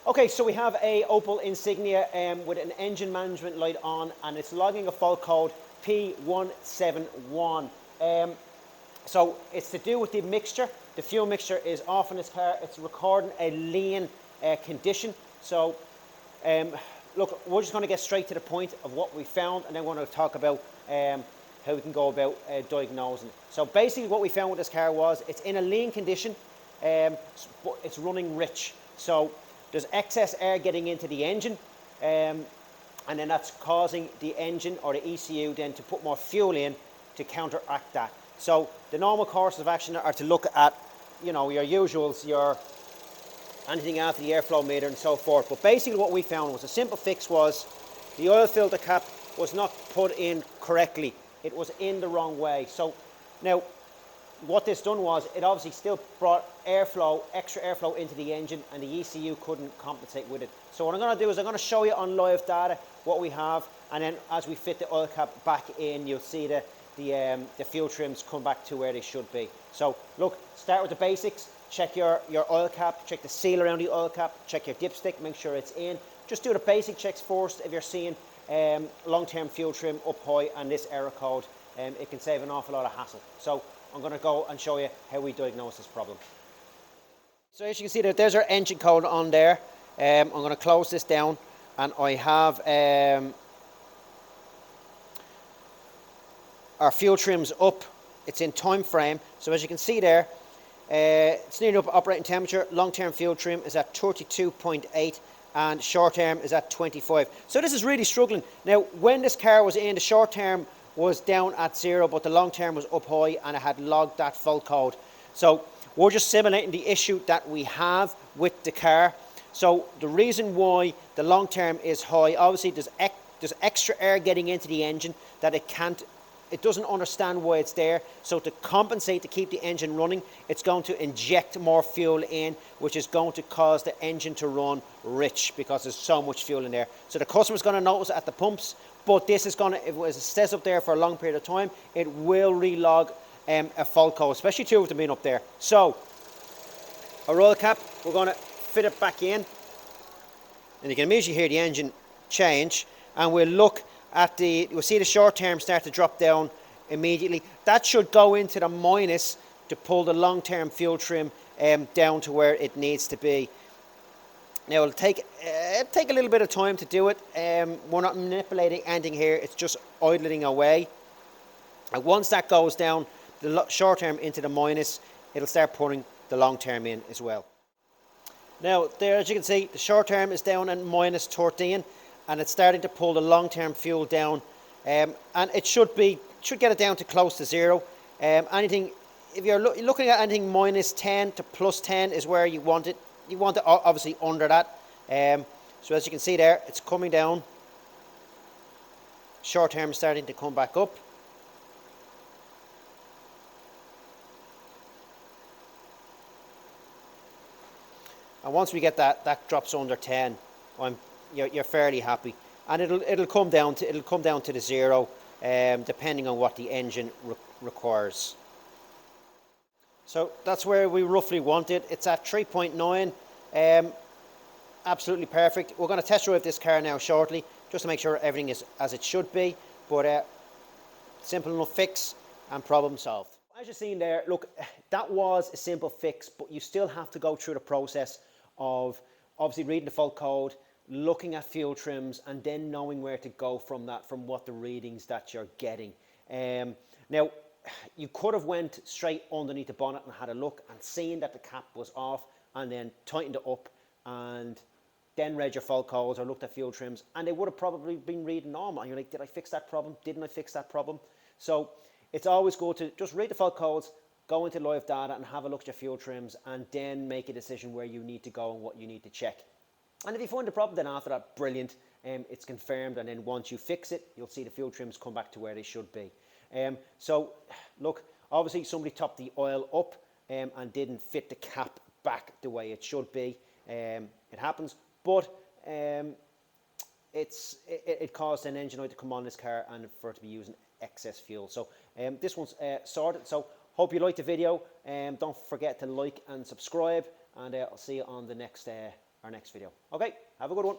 Okay, so we have a Opel Insignia with an engine management light on, and it's logging a fault code P0171. So it's to do with the mixture. The fuel mixture is off in this car. It's recording a lean condition. So look, we're just going to get straight to the point of what we found, and then we're going to talk about how we can go about diagnosing. So basically what we found with this car was it's in a lean condition, but it's running rich. So there's excess air getting into the engine, and then that's causing the engine or the ECU then to put more fuel in to counteract that. So the normal course of action are to look at, you know, your usuals, your anything after the airflow meter and so forth. But basically what we found was a simple fix was the oil filter cap was not put in correctly. It was in the wrong way. So now what this done was it obviously still brought airflow, extra airflow into the engine, and the ECU couldn't compensate with it. So what I'm going to do is I'm going to show you on live data what we have, and then as we fit the oil cap back in, you'll see the fuel trims come back to where they should be. So look, start with the basics. Check your oil cap, check the seal around the oil cap, check your dipstick, make sure it's in. Just do the basic checks first. If you're seeing long-term fuel trim up high and this error code, it can save an awful lot of hassle. So I'm going to go and show you how we diagnose this problem. So as you can see, there's our engine code on there. I'm going to close this down, and I have our fuel trims up. It's in time frame. So as you can see there, it's nearly up operating temperature. Long-term fuel trim is at 32.8 and short-term is at 25. So this is really struggling. Now, when this car was in, the short-term was down at 0, but the long-term was up high, and it had logged that fault code. So we're just simulating the issue that we have with the car. So the reason why the long-term is high, obviously there's extra air getting into the engine that it doesn't understand why it's there. So to compensate, to keep the engine running, it's going to inject more fuel in, which is going to cause the engine to run rich because there's so much fuel in there. So the customer's going to notice it at the pumps, but this is going to, if it stays up there for a long period of time, it will relog a fault code, especially two of them being up there. So our oil cap, we're going to fit it back in, and you can immediately hear the engine change, and we'll look at we'll see the short term start to drop down immediately. That should go into the minus to pull the long-term fuel trim down to where it needs to be. Now it'll take a little bit of time to do it. We're not manipulating anything here, it's just idling away. And once that goes down, the short term into the minus, it'll start putting the long term in as well. Now there, as you can see, the short term is down at minus 13, and it's starting to pull the long term fuel down, and it should get it down to close to 0. Anything, if you're looking at anything minus 10 to plus 10 is where you want it. You want it obviously under that. So as you can see there, it's coming down. Short term is starting to come back up. And once we get that drops under 10, you're fairly happy, and it'll come down to the 0, depending on what the engine requires. So that's where we roughly want it. It's at 3.9, absolutely perfect. We're going to test drive this car now shortly, just to make sure everything is as it should be. But simple enough fix and problem solved. As you've seen there, look, that was a simple fix, but you still have to go through the process of obviously reading the fault code, looking at fuel trims, and then knowing where to go from that, from what the readings that you're getting. Now, you could have went straight underneath the bonnet and had a look and seen that the cap was off, and then tightened it up and then read your fault codes or looked at fuel trims, and they would have probably been reading normal. And you're like, did I fix that problem? Didn't I fix that problem? So it's always good to just read the fault codes, go into live data and have a look at your fuel trims, and then make a decision where you need to go and what you need to check. And if you find the problem, then after that, brilliant, it's confirmed, and then once you fix it, you'll see the fuel trims come back to where they should be. So look, obviously somebody topped the oil up and didn't fit the cap back the way it should be. It happens, but it caused an engine light to come on this car and for it to be using excess fuel. So this one's sorted. So hope you liked the video. Don't forget to like and subscribe, and I'll see you on the next our next video. Okay, have a good one.